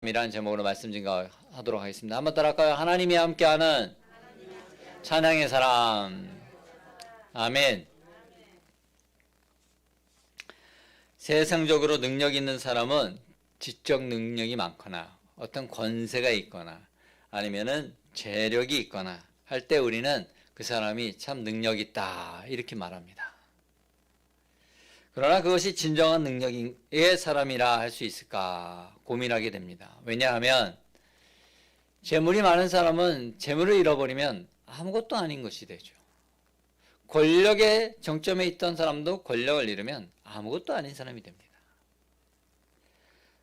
이라는 제목으로 말씀 증거하도록 하겠습니다. 한번 따라할까요? 하나님이 함께하는 찬양의 사람. 아멘. 세상적으로 능력 있는 사람은 지적 능력이 많거나 어떤 권세가 있거나 아니면은 재력이 있거나 할 때 우리는 그 사람이 참 능력 있다 이렇게 말합니다. 그러나 그것이 진정한 능력의 사람이라 할 수 있을까 고민하게 됩니다. 왜냐하면 재물이 많은 사람은 재물을 잃어버리면 아무것도 아닌 것이 되죠. 권력의 정점에 있던 사람도 권력을 잃으면 아무것도 아닌 사람이 됩니다.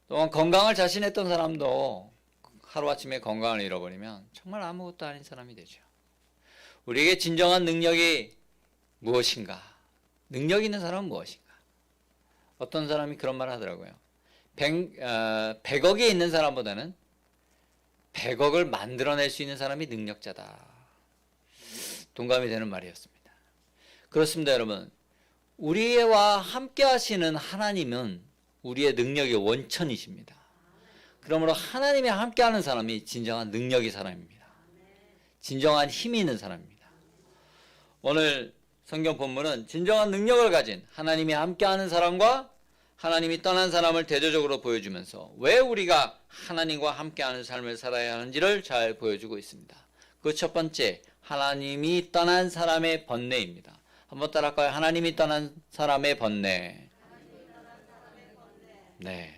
또한 건강을 자신했던 사람도 하루아침에 건강을 잃어버리면 정말 아무것도 아닌 사람이 되죠. 우리에게 진정한 능력이 무엇인가? 능력 있는 사람은 무엇인가? 어떤 사람이 그런 말을 하더라고요. 100억이 있는 사람보다는 100억을 만들어낼 수 있는 사람이 능력자다. 동감이 되는 말이었습니다. 그렇습니다, 여러분. 우리와 함께 하시는 하나님은 우리의 능력의 원천이십니다. 그러므로 하나님이 함께하는 사람이 진정한 능력의 사람입니다. 진정한 힘이 있는 사람입니다. 오늘 성경 본문은 진정한 능력을 가진 하나님이 함께하는 사람과 하나님이 떠난 사람을 대조적으로 보여주면서 왜 우리가 하나님과 함께하는 삶을 살아야 하는지를 잘 보여주고 있습니다. 그 첫 번째, 하나님이 떠난 사람의 번뇌입니다. 한번 따라할까요? 하나님이 떠난 사람의 번뇌. 네.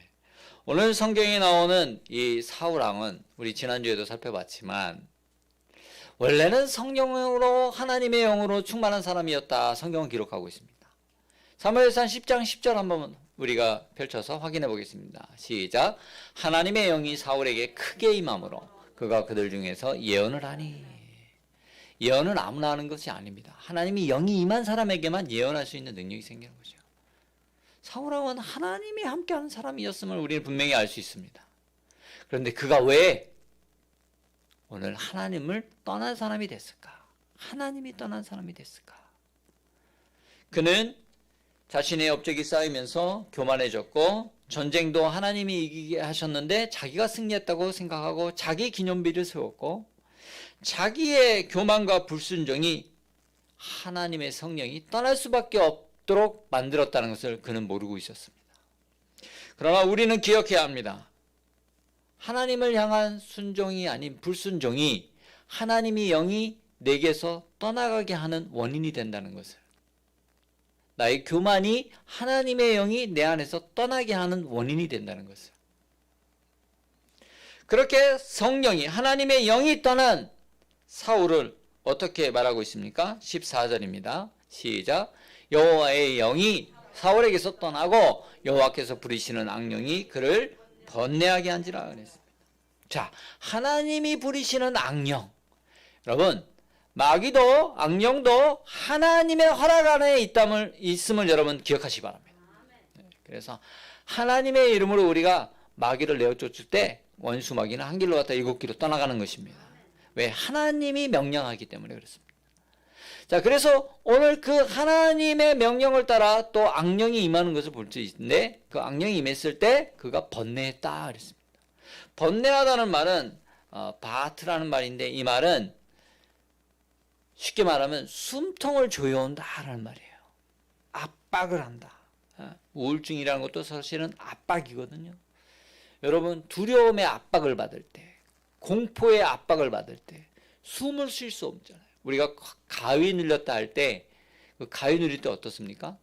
오늘 성경에 나오는 이 사울왕은 우리 지난주에도 살펴봤지만 원래는 성령으로 하나님의 영으로 충만한 사람이었다. 성경은 기록하고 있습니다. 사무엘상 10장 10절 한번 우리가 펼쳐서 확인해 보겠습니다. 시작. 하나님의 영이 사울에게 크게 임함으로 그가 그들 중에서 예언을 하니. 예언은 아무나 하는 것이 아닙니다. 하나님이 영이 임한 사람에게만 예언할 수 있는 능력이 생기는 거죠. 사울왕은 하나님이 함께하는 사람이었음을 우리는 분명히 알 수 있습니다. 그런데 그가 왜 오늘 하나님을 떠난 사람이 됐을까? 하나님이 떠난 사람이 됐을까? 그는 자신의 업적이 쌓이면서 교만해졌고 전쟁도 하나님이 이기게 하셨는데 자기가 승리했다고 생각하고 자기 기념비를 세웠고 자기의 교만과 불순종이 하나님의 성령이 떠날 수밖에 없도록 만들었다는 것을 그는 모르고 있었습니다. 그러나 우리는 기억해야 합니다. 하나님을 향한 순종이 아닌 불순종이 하나님의 영이 내게서 떠나가게 하는 원인이 된다는 것을, 나의 교만이 하나님의 영이 내 안에서 떠나게 하는 원인이 된다는 것을, 그렇게 성령이 하나님의 영이 떠난 사울을 어떻게 말하고 있습니까? 14절입니다. 시작. 여호와의 영이 사울에게서 떠나고 여호와께서 부리시는 악령이 그를 번뇌하게 한지라 그랬습니다. 자, 하나님이 부리시는 악령. 여러분, 마귀도 악령도 하나님의 허락 안에 있음을 여러분 기억하시기 바랍니다. 그래서 하나님의 이름으로 우리가 마귀를 내어 쫓을 때 원수 마귀는 한 길로 갔다 일곱 길로 떠나가는 것입니다. 왜? 하나님이 명령하기 때문에 그렇습니다. 자, 그래서 오늘 그 하나님의 명령을 따라 또 악령이 임하는 것을 볼 수 있는데 그 악령이 임했을 때 그가 번뇌했다 그랬습니다. 번뇌하다는 말은 바트라는 말인데 이 말은 쉽게 말하면 숨통을 조여온다라는 말이에요. 압박을 한다. 우울증이라는 것도 사실은 압박이거든요. 여러분, 두려움의 압박을 받을 때, 공포의 압박을 받을 때 숨을 쉴 수 없잖아요. 우리가 가위 눌렸다 할 때 그 가위 눌릴 때 어떻습니까?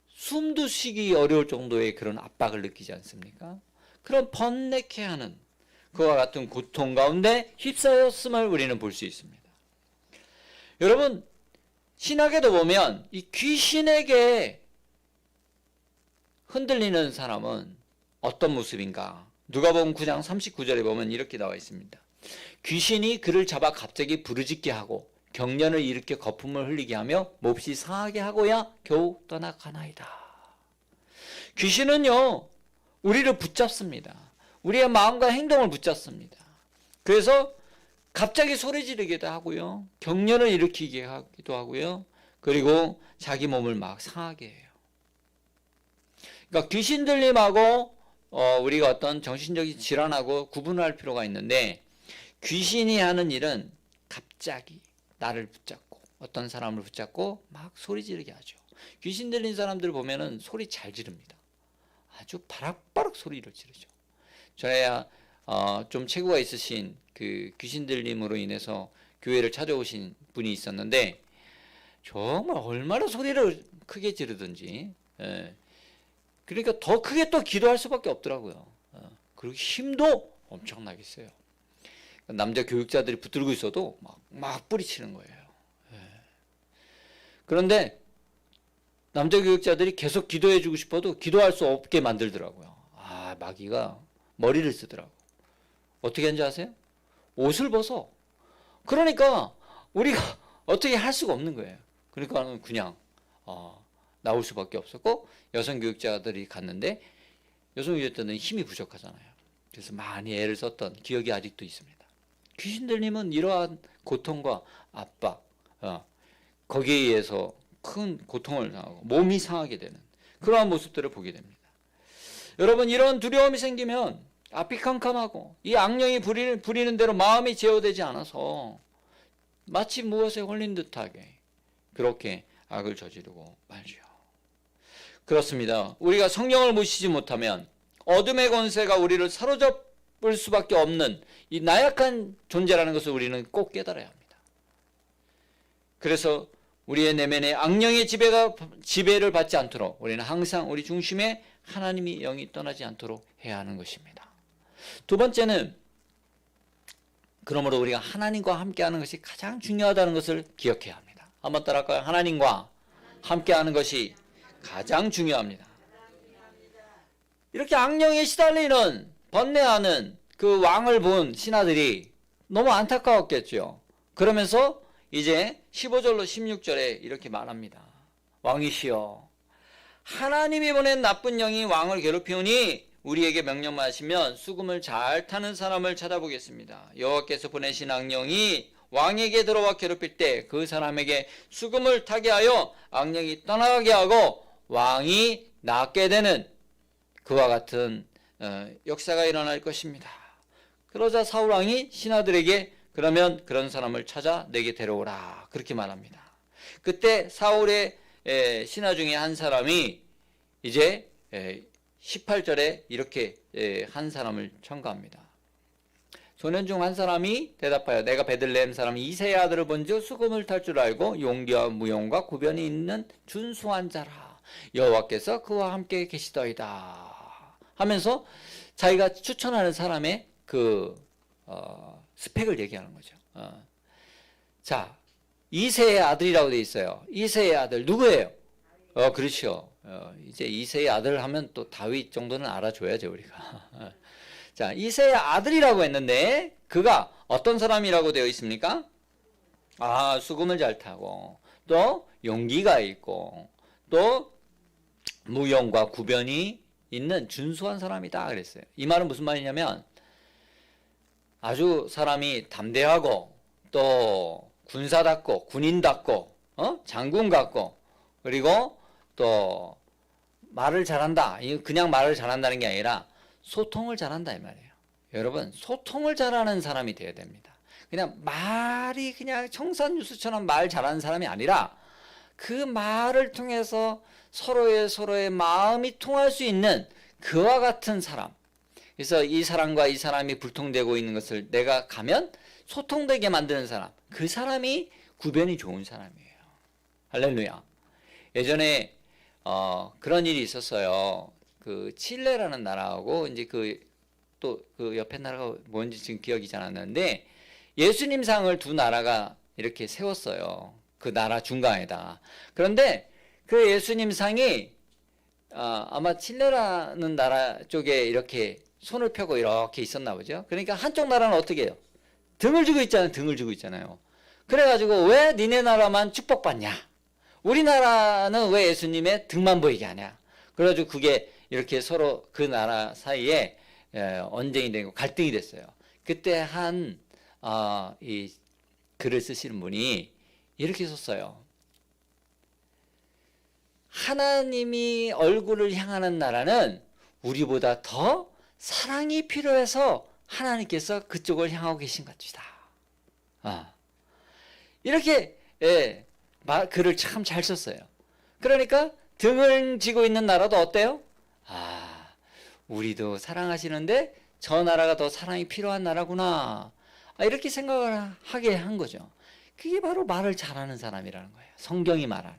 숨도 쉬기 어려울 정도의 그런 압박을 느끼지 않습니까? 그런 번뇌케 하는 그와 같은 고통 가운데 휩싸였음을 우리는 볼 수 있습니다. 여러분, 신학에도 보면 이 귀신에게 흔들리는 사람은 어떤 모습인가? 누가복음 9장 39절에 보면 이렇게 나와 있습니다. 귀신이 그를 잡아 갑자기 부르짖게 하고 경련을 일으켜 거품을 흘리게 하며 몹시 상하게 하고야 겨우 떠나가나이다. 귀신은요, 우리를 붙잡습니다. 우리의 마음과 행동을 붙잡습니다. 그래서 갑자기 소리 지르기도 하고요, 경련을 일으키게 하기도 하고요, 그리고 자기 몸을 막 상하게 해요. 그러니까 귀신 들림하고 우리가 어떤 정신적인 질환하고 구분을 할 필요가 있는데, 귀신이 하는 일은 갑자기 나를 붙잡고 어떤 사람을 붙잡고 막 소리 지르게 하죠. 귀신 들린 사람들 보면은 소리 잘 지릅니다. 아주 바락바락 소리를 지르죠. 저야 좀 체구가 있으신 그 귀신 들림으로 인해서 교회를 찾아오신 분이 있었는데, 정말 얼마나 소리를 크게 지르든지, 그러니까 더 크게 또 기도할 수밖에 없더라고요. 그리고 힘도 엄청나게 세요. 남자 교육자들이 붙들고 있어도 막 뿌리치는 거예요. 그런데 남자 교육자들이 계속 기도해주고 싶어도 기도할 수 없게 만들더라고요. 마귀가 머리를 쓰더라고. 어떻게 하는지 아세요? 옷을 벗어. 그러니까 우리가 어떻게 할 수가 없는 거예요. 그러니까 그냥 나올 수밖에 없었고, 여성 교육자들이 갔는데 여성 교육자들은 힘이 부족하잖아요. 그래서 많이 애를 썼던 기억이 아직도 있습니다. 귀신 들림은 이러한 고통과 압박, 거기에 의해서 큰 고통을 당하고 몸이 상하게 되는 그러한 모습들을 보게 됩니다. 여러분, 이런 두려움이 생기면 앞이 캄캄하고 이 악령이 부리는 대로 마음이 제어되지 않아서 마치 무엇에 홀린 듯하게 그렇게 악을 저지르고 말죠. 그렇습니다. 우리가 성령을 모시지 못하면 어둠의 권세가 우리를 사로잡을 수밖에 없는 이 나약한 존재라는 것을 우리는 꼭 깨달아야 합니다. 그래서 우리의 내면에 악령의 지배를 받지 않도록 우리는 항상 우리 중심에 하나님의 영이 떠나지 않도록 해야 하는 것입니다. 두 번째는, 그러므로 우리가 하나님과 함께하는 것이 가장 중요하다는 것을 기억해야 합니다. 한번 따라할까요? 하나님과 함께하는 것이 가장 중요합니다. 이렇게 악령에 시달리는, 번뇌하는 그 왕을 본 신하들이 너무 안타까웠겠죠. 그러면서 이제 15절로 16절에 이렇게 말합니다. 왕이시여, 하나님이 보낸 나쁜 영이 왕을 괴롭히오니 우리에게 명령만 하시면 수금을 잘 타는 사람을 찾아보겠습니다. 여호와께서 보내신 악령이 왕에게 들어와 괴롭힐 때 그 사람에게 수금을 타게 하여 악령이 떠나가게 하고 왕이 낫게 되는 그와 같은 역사가 일어날 것입니다. 그러자 사울 왕이 신하들에게 그러면 그런 사람을 찾아 내게 데려오라, 그렇게 말합니다. 그때 사울의 신하 중에 한 사람이 이제 18절에 이렇게 한 사람을 첨가합니다. 소년 중 한 사람이 대답하여 내가 베들레헴 사람 이새의 아들을 본즉 수금을 탈 줄 알고 용기와 무용과 구변이 있는 준수한 자라, 여호와께서 그와 함께 계시더이다 하면서 자기가 추천하는 사람의 그 스펙을 얘기하는 거죠. 자, 이새의 아들이라고 되어 있어요. 이새의 아들 누구예요? 그렇죠. 이제 이새의 아들 하면 또 다윗 정도는 알아줘야죠, 우리가. 자, 이새의 아들이라고 했는데 그가 어떤 사람이라고 되어 있습니까? 수금을 잘 타고 또 용기가 있고 또 무용과 구변이 있는 준수한 사람이다 그랬어요. 이 말은 무슨 말이냐면 아주 사람이 담대하고 또 군사답고 군인답고 장군 같고 그리고 또 말을 잘한다. 그냥 말을 잘한다는 게 아니라 소통을 잘한다 이 말이에요. 여러분, 소통을 잘하는 사람이 되어야 됩니다. 그냥 말이 그냥 청산유수처럼 말 잘하는 사람이 아니라 그 말을 통해서 서로의 마음이 통할 수 있는 그와 같은 사람. 그래서 이 사람과 이 사람이 불통되고 있는 것을 내가 가면 소통되게 만드는 사람. 그 사람이 구변이 좋은 사람이에요. 할렐루야. 예전에 그런 일이 있었어요. 그 칠레라는 나라하고 이제 또 그 옆에 나라가 뭔지 지금 기억이 잘 안 나는데 예수님 상을 두 나라가 이렇게 세웠어요. 그 나라 중간에다. 그런데 그 예수님 상이 아마 칠레라는 나라 쪽에 이렇게 손을 펴고 이렇게 있었나 보죠. 그러니까 한쪽 나라는 어떻게 해요? 등을 주고 있잖아요. 등을 주고 있잖아요. 그래가지고 왜 니네 나라만 축복받냐? 우리나라는 왜 예수님의 등만 보이게 하냐? 그래가지고 그게 이렇게 서로 그 나라 사이에 언쟁이 되고 갈등이 됐어요. 그때 이 글을 쓰시는 분이 이렇게 썼어요. 하나님이 얼굴을 향하는 나라는 우리보다 더 사랑이 필요해서 하나님께서 그쪽을 향하고 계신 것이다. 이렇게 글을 참 잘 썼어요. 그러니까 등을 지고 있는 나라도 어때요? 우리도 사랑하시는데 저 나라가 더 사랑이 필요한 나라구나. 이렇게 생각을 하게 한 거죠. 그게 바로 말을 잘하는 사람이라는 거예요. 성경이 말하는.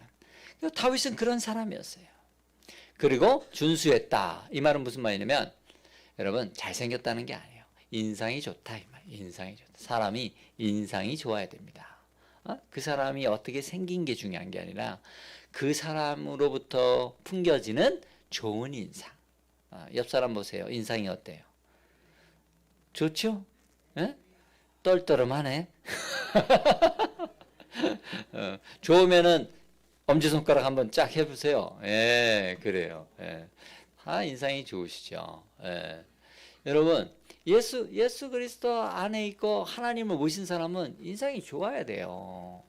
다윗은 그런 사람이었어요. 그리고 준수했다. 이 말은 무슨 말이냐면 여러분 잘생겼다는 게 아니에요. 인상이 좋다. 이 말. 인상이 좋다. 사람이 인상이 좋아야 됩니다. 그 사람이 어떻게 생긴 게 중요한 게 아니라 그 사람으로부터 풍겨지는 좋은 인상. 옆 사람 보세요. 인상이 어때요? 좋죠? 에? 떨떠름하네. 좋으면은 엄지손가락 한번 쫙 해보세요. 그래요. 다 인상이 좋으시죠. 여러분, 예수 그리스도 안에 있고 하나님을 모신 사람은 인상이 좋아야 돼요.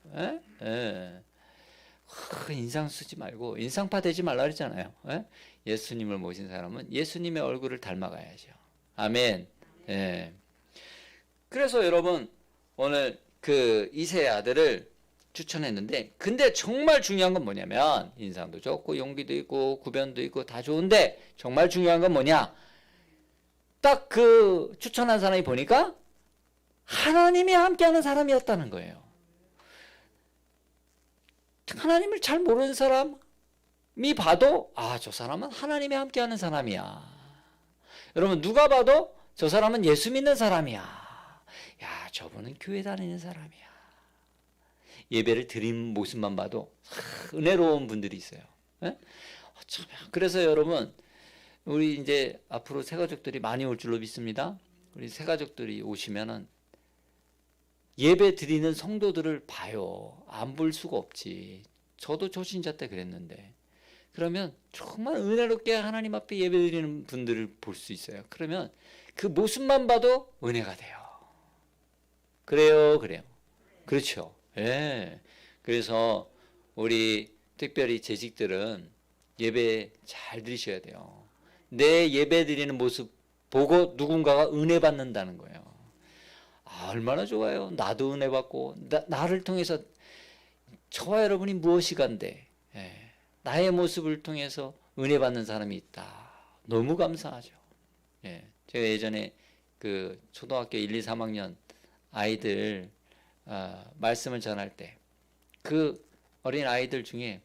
인상 쓰지 말고 인상파 되지 말라 그랬잖아요. 예수님을 모신 사람은 예수님의 얼굴을 닮아가야죠. 아멘. 그래서 여러분 오늘 그 이세의 아들을 추천했는데, 근데 정말 중요한 건 뭐냐면 인상도 좋고 용기도 있고 구변도 있고 다 좋은데 정말 중요한 건 뭐냐? 딱 그 추천한 사람이 보니까 하나님이 함께하는 사람이었다는 거예요. 하나님을 잘 모르는 사람이 봐도 저 사람은 하나님이 함께하는 사람이야. 여러분 누가 봐도 저 사람은 예수 믿는 사람이야. 야, 저분은 교회 다니는 사람이야. 예배를 드린 모습만 봐도 은혜로운 분들이 있어요. 그래서 여러분 우리 이제 앞으로 새가족들이 많이 올 줄로 믿습니다. 우리 새가족들이 오시면은 예배 드리는 성도들을 봐요. 안 볼 수가 없지. 저도 초신자 때 그랬는데. 그러면 정말 은혜롭게 하나님 앞에 예배 드리는 분들을 볼 수 있어요. 그러면 그 모습만 봐도 은혜가 돼요. 그래요. 그렇죠. 그래서 우리 특별히 재직들은 예배 잘 드리셔야 돼요. 내 예배 드리는 모습 보고 누군가가 은혜 받는다는 거예요. 얼마나 좋아요. 나도 은혜 받고 나를 통해서 저와 여러분이 무엇이 간데 나의 모습을 통해서 은혜 받는 사람이 있다. 너무 감사하죠. 제가 예전에 그 초등학교 1, 2, 3학년 아이들 말씀을 전할 때 그 어린 아이들 중에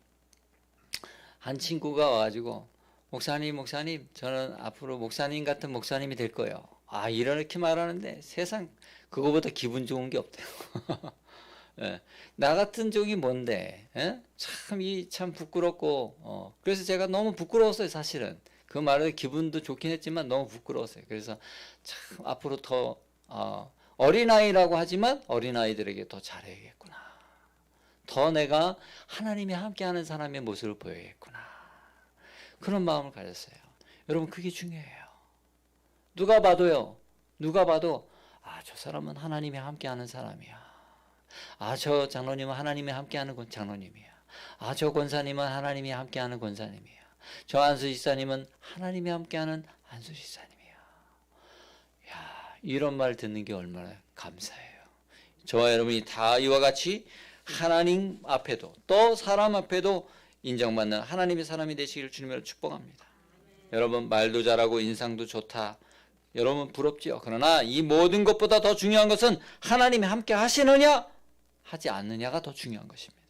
한 친구가 와가지고 목사님 저는 앞으로 목사님 같은 목사님이 될 거예요. 이렇게 말하는데 세상 그거보다 기분 좋은 게 없대요. 나 같은 종이 뭔데? 참 부끄럽고 그래서 제가 너무 부끄러웠어요. 사실은 그 말에 기분도 좋긴 했지만 너무 부끄러웠어요. 그래서 참 앞으로 더 어린아이라고 하지만 어린아이들에게 더 잘해야겠구나. 더 내가 하나님이 함께하는 사람의 모습을 보여야겠구나. 그런 마음을 가졌어요. 여러분 그게 중요해요. 누가 봐도 저 사람은 하나님이 함께하는 사람이야. 저 장로님은 하나님이 함께하는 장로님이야. 저 권사님은 하나님이 함께하는 권사님이야. 저 안수 집사님은 하나님이 함께하는 안수 집사님이야. 이런 말 듣는 게 얼마나 감사해요. 저와 여러분이 다 이와 같이 하나님 앞에도 또 사람 앞에도 인정받는 하나님의 사람이 되시기를 주님으로 축복합니다. 여러분 말도 잘하고 인상도 좋다. 여러분 부럽지요. 그러나 이 모든 것보다 더 중요한 것은 하나님이 함께 하시느냐 하지 않느냐가 더 중요한 것입니다.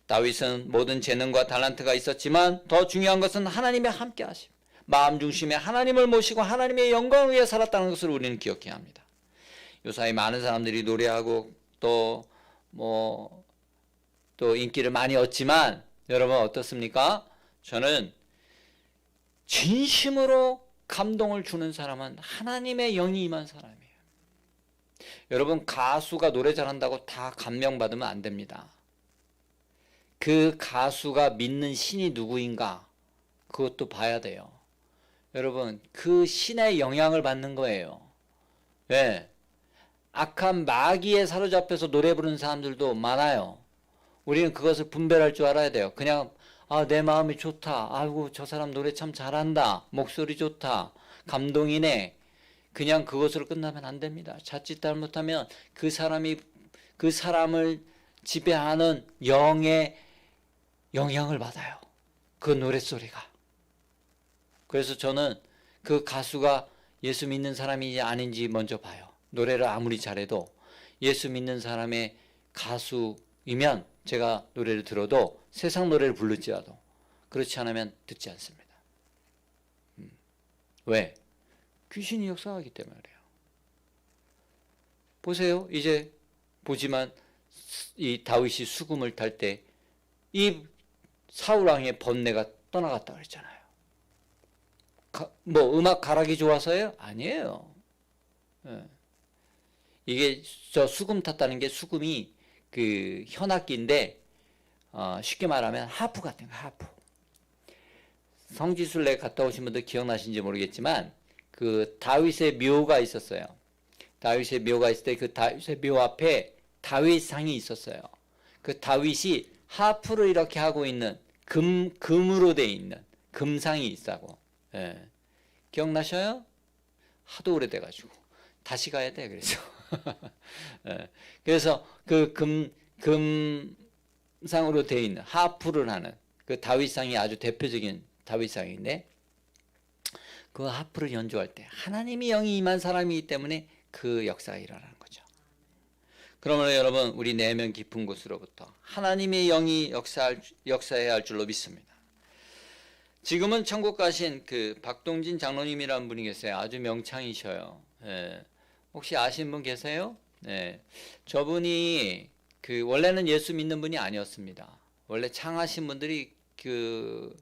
다윗은 모든 재능과 달란트가 있었지만 더 중요한 것은 하나님의 함께 하심. 마음 중심에 하나님을 모시고 하나님의 영광을 위해 살았다는 것을 우리는 기억해야 합니다. 요사이 많은 사람들이 노래하고 또 인기를 많이 얻지만 여러분 어떻습니까? 저는 진심으로 감동을 주는 사람은 하나님의 영이 임한 사람이에요. 여러분 가수가 노래 잘한다고 다 감명받으면 안 됩니다. 그 가수가 믿는 신이 누구인가 그것도 봐야 돼요. 여러분 그 신의 영향을 받는 거예요. 악한 마귀에 사로잡혀서 노래 부르는 사람들도 많아요. 우리는 그것을 분별할 줄 알아야 돼요. 그냥 내 마음이 좋다. 아이고 저 사람 노래 참 잘한다. 목소리 좋다. 감동이네. 그냥 그것으로 끝나면 안 됩니다. 자칫 잘못하면 그 사람을 지배하는 영의 영향을 받아요. 그 노랫소리가. 그래서 저는 그 가수가 예수 믿는 사람인지 아닌지 먼저 봐요. 노래를 아무리 잘해도 예수 믿는 사람의 가수이면 제가 노래를 들어도 세상 노래를 부를지라도 그렇지 않으면 듣지 않습니다. 왜? 귀신이 역사하기 때문에 그래요. 보세요. 이제 보지만 이 다윗이 수금을 탈 때 이 사울왕의 번뇌가 떠나갔다 그랬잖아요. 뭐 음악 가락이 좋아서요? 아니에요. 이게 저 수금 탔다는 게 수금이 그 현악기인데 쉽게 말하면 하프 같은 거, 하프. 성지순례 갔다 오신 분들 기억나신지 모르겠지만 그 다윗의 묘가 있었어요. 다윗의 묘가 있을 때 그 다윗의 묘 앞에 다윗상이 있었어요. 그 다윗이 하프를 이렇게 하고 있는 금으로 돼 있는 금상이 있다고. 예. 기억나셔요? 하도 오래돼가지고 다시 가야 돼. 그래서 예. 그래서 그 금상으로 돼 있는 하프를 하는 그 다윗상이 아주 대표적인 다윗상인데 그 하프를 연주할 때 하나님의 영이 임한 사람이기 때문에 그 역사가 일어나는 거죠. 그러므로 여러분 우리 내면 깊은 곳으로부터 하나님의 영이 역사해야 할 줄로 믿습니다. 지금은 천국 가신 그 박동진 장로님이라는 분이 계세요. 아주 명창이셔요. 예. 혹시 아시는 분 계세요? 네. 저분이 그 원래는 예수 믿는 분이 아니었습니다. 원래 창하신 분들이 그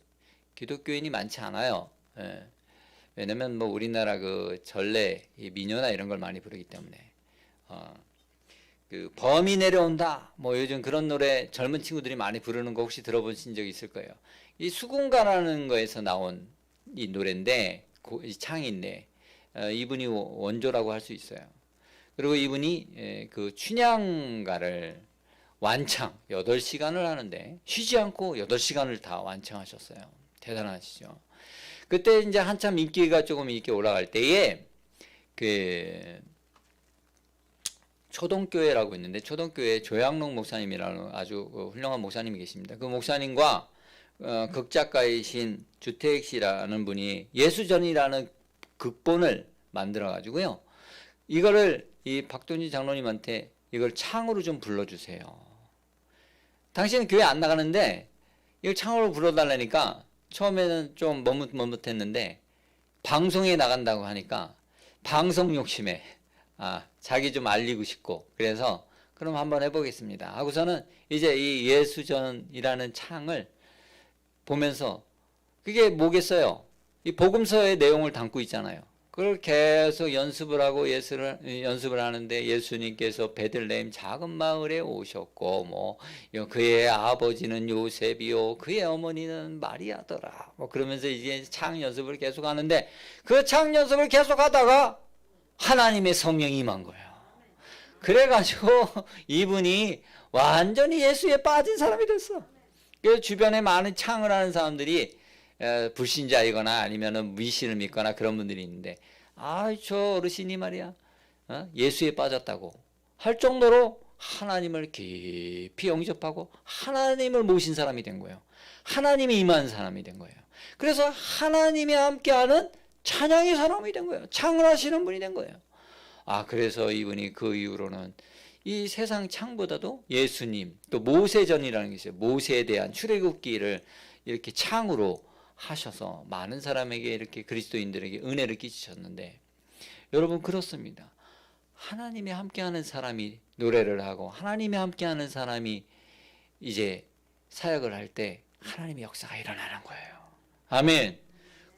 기독교인이 많지 않아요. 예. 왜냐면 뭐 우리나라 그 전래 민요나 이런 걸 많이 부르기 때문에 그 범이 내려온다 뭐 요즘 그런 노래 젊은 친구들이 많이 부르는 거 혹시 들어보신 적 있을 거예요. 이 수군가라는 거에서 나온 이 노래인데 이 창인데 이분이 원조라고 할 수 있어요. 그리고 이분이 그 춘향가를 완창 8시간을 하는데 쉬지 않고 8시간을 다 완창하셨어요. 대단하시죠. 그때 이제 한참 인기가 조금 이렇게 올라갈 때에 그 초동교회라고 있는데 초동교회 조양록 목사님이라는 아주 훌륭한 목사님이 계십니다. 그 목사님과 극작가이신 주택 씨라는 분이 예수전이라는 극본을 만들어 가지고요. 이거를 이 박동진 장로님한테 이걸 창으로 좀 불러주세요. 당신은 교회 안 나가는데 이걸 창으로 불러달라니까 처음에는 좀 머뭇머뭇했는데 방송에 나간다고 하니까 방송 욕심에 자기 좀 알리고 싶고 그래서 그럼 한번 해보겠습니다 하고서는 이제 이 예수전이라는 창을 보면서 그게 뭐겠어요? 이 복음서의 내용을 담고 있잖아요. 그걸 계속 연습을 하고 연습을 하는데 예수님께서 베들레헴 작은 마을에 오셨고 뭐 그의 아버지는 요셉이요 그의 어머니는 마리아더라 뭐 그러면서 이제 창 연습을 계속 하는데 그 창 연습을 계속 하다가 하나님의 성령이 임한 거예요. 그래가지고 이분이 완전히 예수에 빠진 사람이 됐어. 그래서 주변에 많은 창을 하는 사람들이 불신자이거나 아니면은 미신을 믿거나 그런 분들이 있는데 저 어르신이 말이야 예수에 빠졌다고 할 정도로 하나님을 깊이 영접하고 하나님을 모신 사람이 된 거예요. 하나님이 임한 사람이 된 거예요. 그래서 하나님이 함께하는 찬양의 사람이 된 거예요. 창을 하시는 분이 된 거예요. 그래서 이분이 그 이후로는 이 세상 창보다도 예수님 또 모세전이라는 게 있어요. 모세에 대한 출애굽기를 이렇게 창으로 하셔서 많은 사람에게 이렇게 그리스도인들에게 은혜를 끼치셨는데 여러분 그렇습니다. 하나님이 함께하는 사람이 노래를 하고 하나님이 함께하는 사람이 이제 사역을 할 때 하나님의 역사가 일어나는 거예요. 아멘.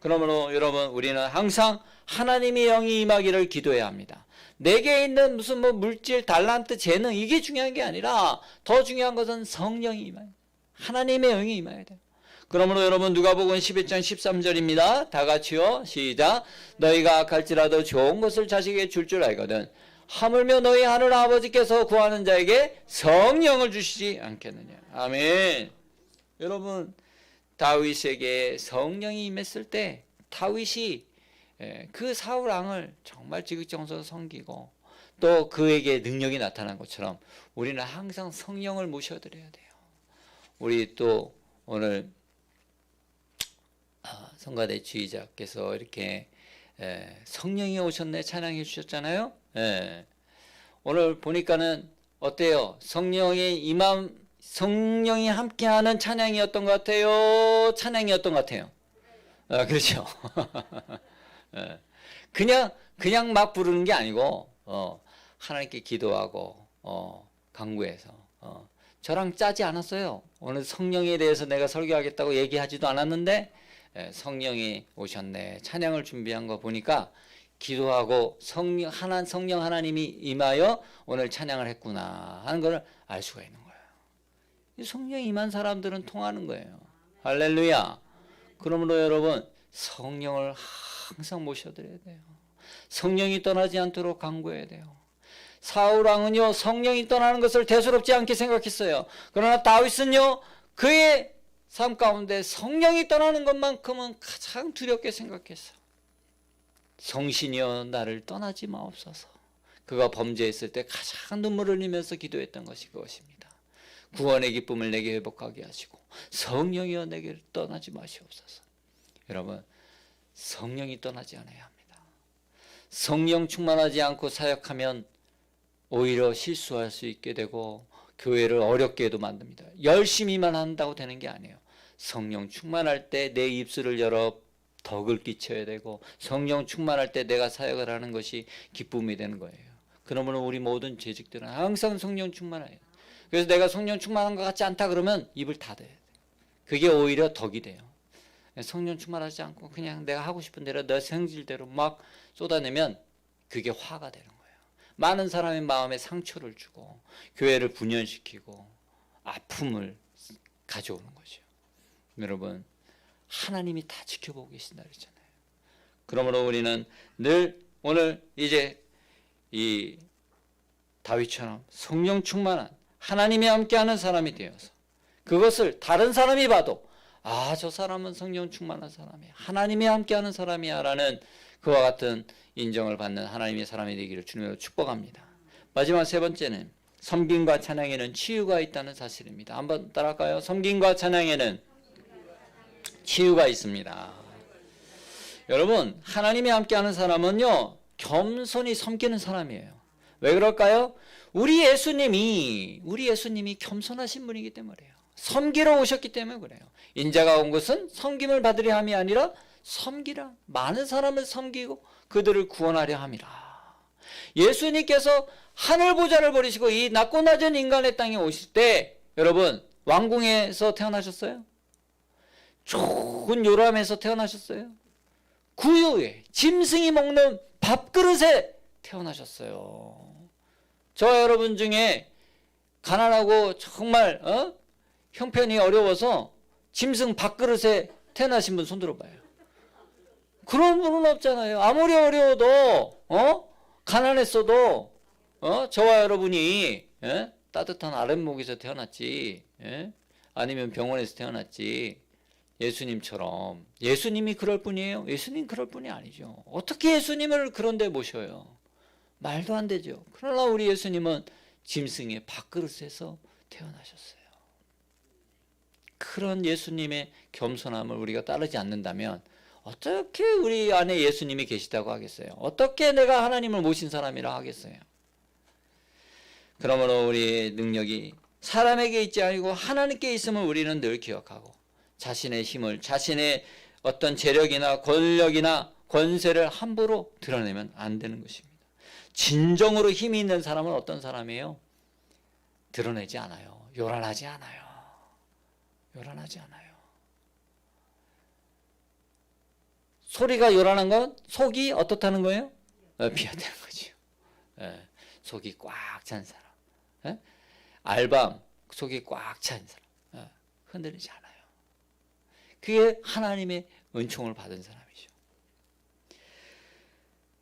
그러므로 여러분 우리는 항상 하나님의 영이 임하기를 기도해야 합니다. 내게 있는 무슨 뭐 물질, 달란트, 재능 이게 중요한 게 아니라 더 중요한 것은 성령이 임해야 돼요. 하나님의 영이 임해야 돼요. 그러므로 여러분 누가복음 11장 13절입니다. 다 같이요. 시작. 너희가 악할지라도 좋은 것을 자식에게 줄 줄 알거든 하물며 너희 하늘 아버지께서 구하는 자에게 성령을 주시지 않겠느냐. 아멘. 여러분 다윗에게 성령이 임했을 때 다윗이 그 사울 왕을 정말 지극정성으로 섬기고 또 그에게 능력이 나타난 것처럼 우리는 항상 성령을 모셔드려야 돼요. 우리 또 오늘 성가대 주의자께서 이렇게 성령이 오셨네 찬양해 주셨잖아요. 오늘 보니까는 어때요? 성령이 함께하는 찬양이었던 것 같아요? 찬양이었던 것 같아요? 그렇죠. 그냥 막 부르는 게 아니고 하나님께 기도하고 간구해서 저랑 짜지 않았어요. 오늘 성령에 대해서 내가 설교하겠다고 얘기하지도 않았는데 성령이 오셨네 찬양을 준비한 거 보니까 기도하고 성령 하나님이 임하여 오늘 찬양을 했구나 하는 걸 알 수가 있는 거예요. 성령이 임한 사람들은 통하는 거예요. 할렐루야. 그러므로 여러분 성령을 항상 모셔드려야 돼요. 성령이 떠나지 않도록 간구해야 돼요. 사울 왕은요 성령이 떠나는 것을 대수롭지 않게 생각했어요. 그러나 다윗은요 그의 삶 가운데 성령이 떠나는 것만큼은 가장 두렵게 생각했어. 성신이여 나를 떠나지 마옵소서. 그가 범죄했을 때 가장 눈물을 흘리면서 기도했던 것이 그것입니다. 구원의 기쁨을 내게 회복하게 하시고 성령이여 내게 떠나지 마시옵소서. 여러분 성령이 떠나지 않아야 합니다. 성령 충만하지 않고 사역하면 오히려 실수할 수 있게 되고 교회를 어렵게도 만듭니다. 열심히만 한다고 되는 게 아니에요. 성령 충만할 때 내 입술을 열어 덕을 끼쳐야 되고 성령 충만할 때 내가 사역을 하는 것이 기쁨이 되는 거예요. 그러므로 우리 모든 재직들은 항상 성령 충만해요. 그래서 내가 성령 충만한 것 같지 않다 그러면 입을 닫아야 돼요. 그게 오히려 덕이 돼요. 성령 충만하지 않고 그냥 내가 하고 싶은 대로 내 성질대로 막 쏟아내면 그게 화가 되는 거예요. 많은 사람의 마음에 상처를 주고 교회를 분열시키고 아픔을 가져오는 거죠. 여러분 하나님이 다 지켜보고 계신다 그랬잖아요. 그러므로 우리는 늘 오늘 이제 이 다윗처럼 성령 충만한 하나님이 함께하는 사람이 되어서 그것을 다른 사람이 봐도 저 사람은 성령 충만한 사람이야. 하나님이 함께하는 사람이야 라는 그와 같은 인정을 받는 하나님의 사람이 되기를 주님으로 축복합니다. 마지막 세 번째는 섬김과 찬양에는 치유가 있다는 사실입니다. 한번 따라할까요? 섬김과 찬양에는 치유가 있습니다. 여러분 하나님이 함께하는 사람은요 겸손히 섬기는 사람이에요. 왜 그럴까요? 우리 예수님이 겸손하신 분이기 때문에 그래요. 섬기러 오셨기 때문에 그래요. 인자가 온 것은 섬김을 받으려 함이 아니라 섬기라. 많은 사람을 섬기고 그들을 구원하려 함이라. 예수님께서 하늘 보좌를 버리시고 이 낮고 낮은 인간의 땅에 오실 때 여러분 왕궁에서 태어나셨어요? 좋은 요람에서 태어나셨어요? 구유에 짐승이 먹는 밥그릇에 태어나셨어요. 저와 여러분 중에 가난하고 정말 형편이 어려워서 짐승 밥그릇에 태어나신 분 손 들어봐요. 그런 분은 없잖아요. 아무리 어려워도 가난했어도 저와 여러분이 따뜻한 아랫목에서 태어났지 아니면 병원에서 태어났지 예수님처럼. 예수님이 그럴 뿐이에요? 예수님 그럴 뿐이 아니죠. 어떻게 예수님을 그런 데 모셔요? 말도 안 되죠. 그러나 우리 예수님은 짐승의 밥그릇에서 태어나셨어요. 그런 예수님의 겸손함을 우리가 따르지 않는다면 어떻게 우리 안에 예수님이 계시다고 하겠어요? 어떻게 내가 하나님을 모신 사람이라 하겠어요? 그러므로 우리의 능력이 사람에게 있지 아니고 하나님께 있음을 우리는 늘 기억하고 자신의 힘을 자신의 어떤 재력이나 권력이나 권세를 함부로 드러내면 안 되는 것입니다. 진정으로 힘이 있는 사람은 어떤 사람이에요? 드러내지 않아요. 요란하지 않아요. 요란하지 않아요. 소리가 요란한 건 속이 어떻다는 거예요? 비었다는 거죠. 속이 꽉 찬 사람. 알밤 속이 꽉 찬 사람. 흔들리지 않아요. 그게 하나님의 은총을 받은 사람이죠.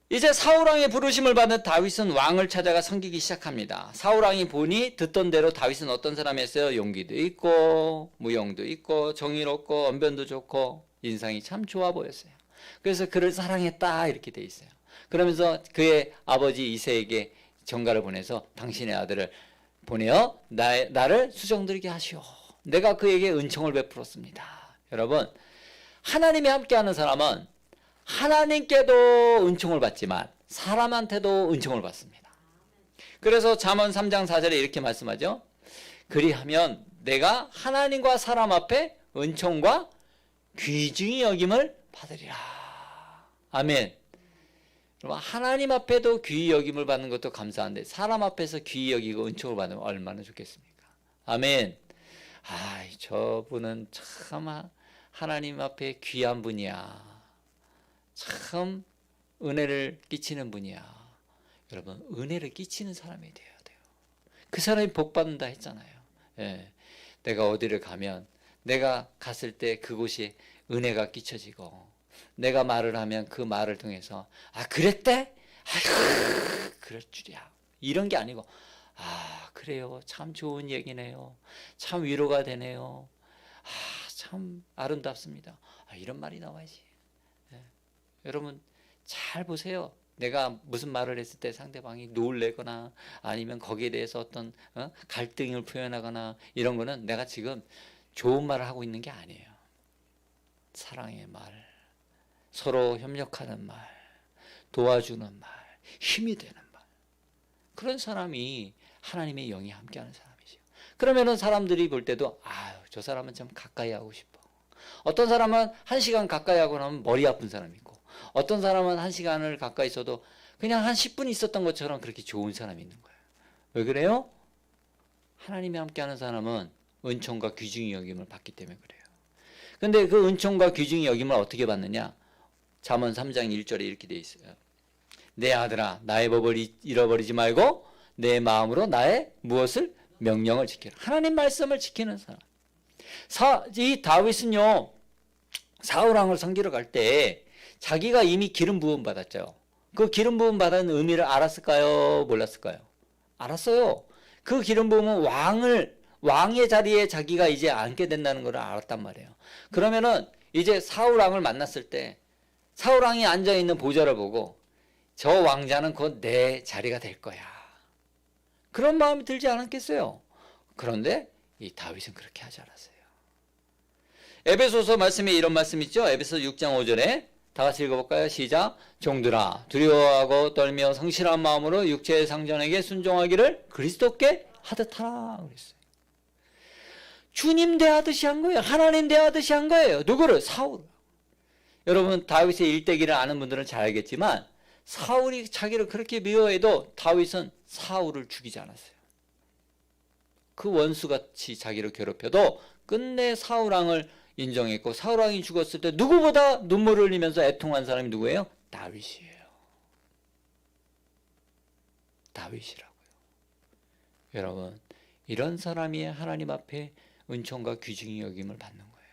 이제 사울왕의 부르심을 받은 다윗은 왕을 찾아가 섬기기 시작합니다. 사울왕이 보니 듣던 대로 다윗은 어떤 사람이었어요? 용기도 있고 무용도 있고 정의롭고 언변도 좋고 인상이 참 좋아 보였어요. 그래서 그를 사랑했다 이렇게 돼 있어요. 그러면서 그의 아버지 이새에게 전가를 보내서 당신의 아들을 보내어 나를 수정드리게 하시오. 내가 그에게 은총을 베풀었습니다. 여러분, 하나님이 함께하는 사람은 하나님께도 은총을 받지만 사람한테도 은총을 받습니다. 그래서 잠언 3장 4절에 이렇게 말씀하죠. 그리하면 내가 하나님과 사람 앞에 은총과 귀중히 여김을 받으리라. 아멘. 하나님 앞에도 귀히 여김을 받는 것도 감사한데 사람 앞에서 귀히 여기고 은총을 받으면 얼마나 좋겠습니까? 아멘. 저분은 참 하나님 앞에 귀한 분이야. 참 은혜를 끼치는 분이야. 여러분, 은혜를 끼치는 사람이 되어야 돼요. 그 사람이 복 받는다 했잖아요. 예. 내가 어디를 가면 내가 갔을 때 그곳이 은혜가 끼쳐지고 내가 말을 하면 그 말을 통해서 그랬대? 아이고 그럴 줄이야. 이런 게 아니고 그래요. 참 좋은 얘기네요. 참 위로가 되네요. 참 아름답습니다. 이런 말이 나와야지. 예. 여러분 잘 보세요. 내가 무슨 말을 했을 때 상대방이 놀래거나 아니면 거기에 대해서 어떤 갈등을 표현하거나 이런 거는 내가 지금 좋은 말을 하고 있는 게 아니에요. 사랑의 말, 서로 협력하는 말, 도와주는 말, 힘이 되는 말. 그런 사람이 하나님의 영이 함께하는 사람이죠. 그러면은 사람들이 볼 때도 저 사람은 좀 가까이 하고 싶어. 어떤 사람은 1시간 가까이 하고 나면 머리 아픈 사람이 있고 어떤 사람은 1시간을 가까이 있어도 그냥 한 10분 있었던 것처럼 그렇게 좋은 사람이 있는 거예요. 왜 그래요? 하나님이 함께하는 사람은 은총과 귀중히 여김을 받기 때문에 그래요. 근데 그 은총과 귀중히 여김을 어떻게 받느냐? 잠언 3장 1절에 이렇게 돼 있어요. 내 아들아 나의 법을 잃어버리지 말고 내 마음으로 나의 무엇을? 명령을 지켜라. 하나님 말씀을 지키는 사람. 이 다윗은요 사울 왕을 섬기러 갈 때 자기가 이미 기름 부음 받았죠. 그 기름 부음 받은 의미를 알았을까요? 몰랐을까요? 알았어요. 그 기름 부음은 왕의 자리에 자기가 이제 앉게 된다는 걸 알았단 말이에요. 그러면은 이제 사울 왕을 만났을 때 사울 왕이 앉아 있는 보좌를 보고 저 왕자는 곧 내 자리가 될 거야. 그런 마음이 들지 않았겠어요? 그런데 이 다윗은 그렇게 하지 않았어요. 에베소서 말씀에 이런 말씀 있죠? 에베소 6장 5절에 다 같이 읽어볼까요? 시작. 종들아 두려워하고 떨며 성실한 마음으로 육체의 상전에게 순종하기를 그리스도께 하듯 하라 그랬어요. 주님 대하듯이 한 거예요. 하나님 대하듯이 한 거예요. 누구를? 사울을. 여러분 다윗의 일대기를 아는 분들은 잘 알겠지만 사울이 자기를 그렇게 미워해도 다윗은 사울을 죽이지 않았어요. 그 원수같이 자기를 괴롭혀도 끝내 사울왕을 인정했고 사울왕이 죽었을 때 누구보다 눈물을 흘리면서 애통한 사람이 누구예요? 다윗이에요. 다윗이라고요. 여러분 이런 사람이 하나님 앞에 은총과 귀중히 여김을 받는 거예요.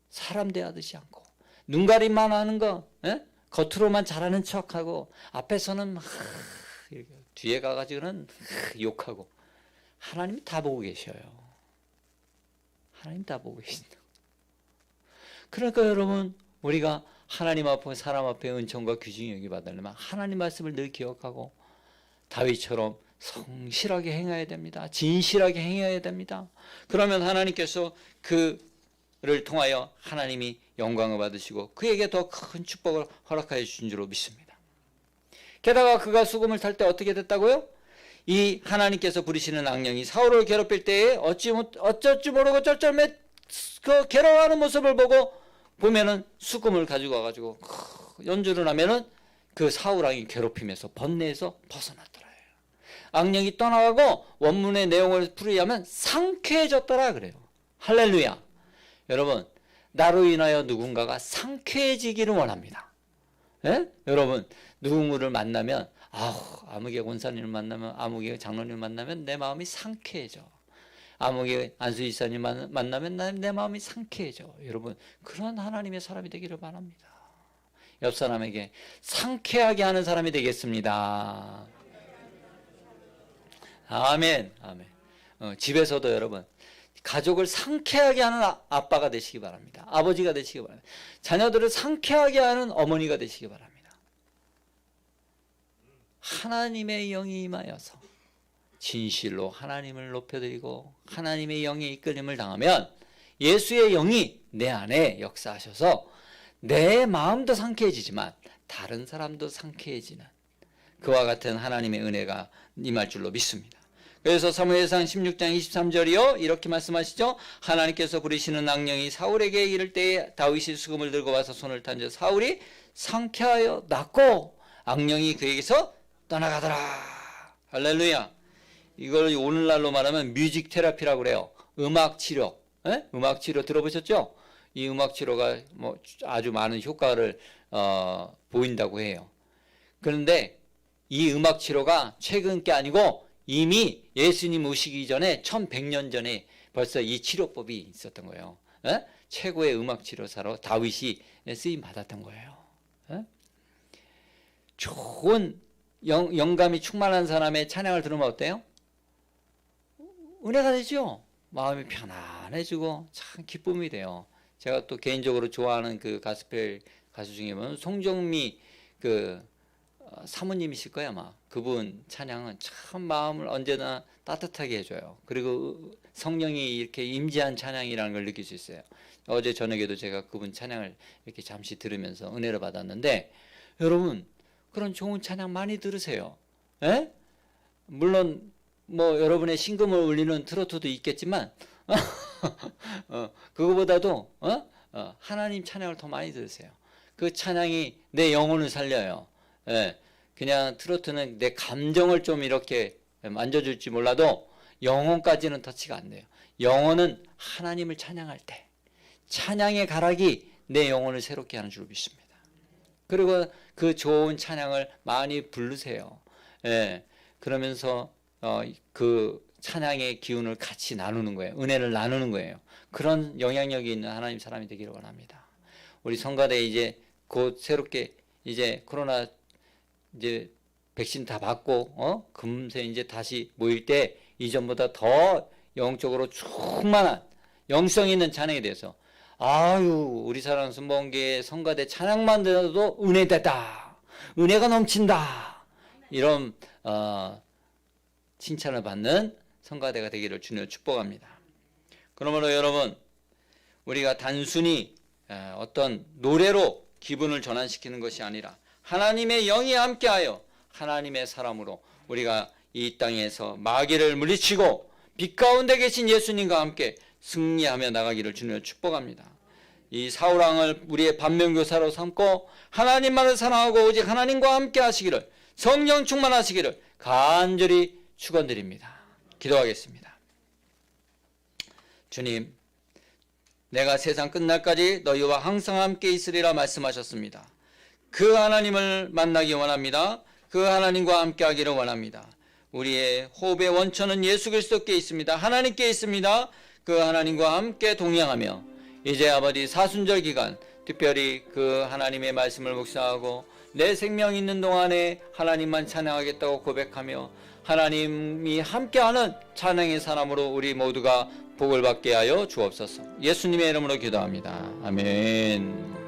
사람 대하듯이 않고 눈가림만 하는 거 겉으로만 잘하는 척하고 앞에서는 막 뒤에 가가지고는 욕하고 하나님이 다 보고 계셔요. 하나님 다 보고 계신다. 그러니까 여러분 우리가 하나님 앞에 사람 앞에 은총과 귀중히 여김을 받으려면 하나님 말씀을 늘 기억하고 다윗처럼 성실하게 행해야 됩니다. 진실하게 행해야 됩니다. 그러면 하나님께서 그를 통하여 하나님이 영광을 받으시고 그에게 더 큰 축복을 허락하여 주신 줄로 믿습니다. 게다가 그가 수금을 탈 때 어떻게 됐다고요? 이 하나님께서 부리시는 악령이 사울을 괴롭힐 때에 어쩔 줄 모르고 쩔쩔매 그 괴로워하는 모습을 보면은 수금을 가지고 와가지고 연주를 하면은 그 사울왕이 괴롭힘에서 번뇌에서 벗어났더라. 악령이 떠나가고 원문의 내용을 풀이하면 상쾌해졌더라 그래요. 할렐루야. 여러분 나로 인하여 누군가가 상쾌해지기를 원합니다. 예? 여러분 누군가를 만나면 아무개 권사님을 만나면 아무개 장로님을 만나면 내 마음이 상쾌해져. 아무개 안수지사님 만나면 내 마음이 상쾌해져. 여러분 그런 하나님의 사람이 되기를 바랍니다. 옆 사람에게 상쾌하게 하는 사람이 되겠습니다. 아멘. 아멘. 집에서도 여러분 가족을 상쾌하게 하는 아빠가 되시기 바랍니다. 아버지가 되시기 바랍니다. 자녀들을 상쾌하게 하는 어머니가 되시기 바랍니다. 하나님의 영이 임하여서 진실로 하나님을 높여드리고 하나님의 영의 이끌림을 당하면 예수의 영이 내 안에 역사하셔서 내 마음도 상쾌해지지만 다른 사람도 상쾌해지는 그와 같은 하나님의 은혜가 임할 줄로 믿습니다. 그래서 사무엘상 16장 23절이요 이렇게 말씀하시죠. 하나님께서 부리시는 악령이 사울에게 이를 때에 다윗이 수금을 들고 와서 손을 던져 사울이 상쾌하여 낫고 악령이 그에게서 떠나가더라. 할렐루야. 이걸 오늘날로 말하면 뮤직 테라피라고 그래요. 음악 치료. 음악 치료 들어보셨죠? 이 음악 치료가 뭐 아주 많은 효과를 보인다고 해요. 그런데 이 음악 치료가 최근 게 아니고 이미 예수님 오시기 전에 1100년 전에 벌써 이 치료법이 있었던 거예요. 최고의 음악 치료사로 다윗이 쓰임 받았던 거예요. 좋은 영감이 충만한 사람의 찬양을 들으면 어때요? 은혜가 되죠. 마음이 편안해지고 참 기쁨이 돼요. 제가 또 개인적으로 좋아하는 그 가스펠 가수 중에 보면 송정미 그 사모님이실 거야 아마. 그분 찬양은 참 마음을 언제나 따뜻하게 해줘요. 그리고 성령이 이렇게 임재한 찬양이라는 걸 느낄 수 있어요. 어제 저녁에도 제가 그분 찬양을 이렇게 잠시 들으면서 은혜를 받았는데 여러분 그런 좋은 찬양 많이 들으세요. 에? 물론 뭐 여러분의 심금을 울리는 트로트도 있겠지만 그거보다도 하나님 찬양을 더 많이 들으세요. 그 찬양이 내 영혼을 살려요. 예, 그냥 트로트는 내 감정을 좀 이렇게 만져줄지 몰라도 영혼까지는 터치가 안 돼요. 영혼은 하나님을 찬양할 때 찬양의 가락이 내 영혼을 새롭게 하는 줄 믿습니다. 그리고 그 좋은 찬양을 많이 부르세요. 예, 그러면서 그 찬양의 기운을 같이 나누는 거예요. 은혜를 나누는 거예요. 그런 영향력이 있는 하나님 사람이 되기를 원합니다. 우리 성가대 이제 곧 새롭게 이제 코로나 이제 백신 다 받고 금세 이제 다시 모일 때 이전보다 더 영적으로 충만한 영성 있는 찬양에 대해서 아유 우리 사랑하는 순복음교회 성가대 찬양만 들어도 은혜되다, 은혜가 넘친다 이런 칭찬을 받는 성가대가 되기를 주님으로 축복합니다. 그러므로 여러분 우리가 단순히 어떤 노래로 기분을 전환시키는 것이 아니라 하나님의 영이 함께하여 하나님의 사람으로 우리가 이 땅에서 마귀를 물리치고 빛 가운데 계신 예수님과 함께 승리하며 나가기를 주님으로 축복합니다. 이 사울왕을 우리의 반면교사로 삼고 하나님만을 사랑하고 오직 하나님과 함께 하시기를 성령 충만하시기를 간절히 축원드립니다. 기도하겠습니다. 주님, 내가 세상 끝날까지 너희와 항상 함께 있으리라 말씀하셨습니다. 그 하나님을 만나기 원합니다. 그 하나님과 함께 하기를 원합니다. 우리의 호흡의 원천은 예수 그리스도께 있습니다. 하나님께 있습니다. 그 하나님과 함께 동행하며 이제 아버지 사순절 기간 특별히 그 하나님의 말씀을 묵상하고 내 생명 있는 동안에 하나님만 찬양하겠다고 고백하며 하나님이 함께하는 찬양의 사람으로 우리 모두가 복을 받게 하여 주옵소서. 예수님의 이름으로 기도합니다. 아멘.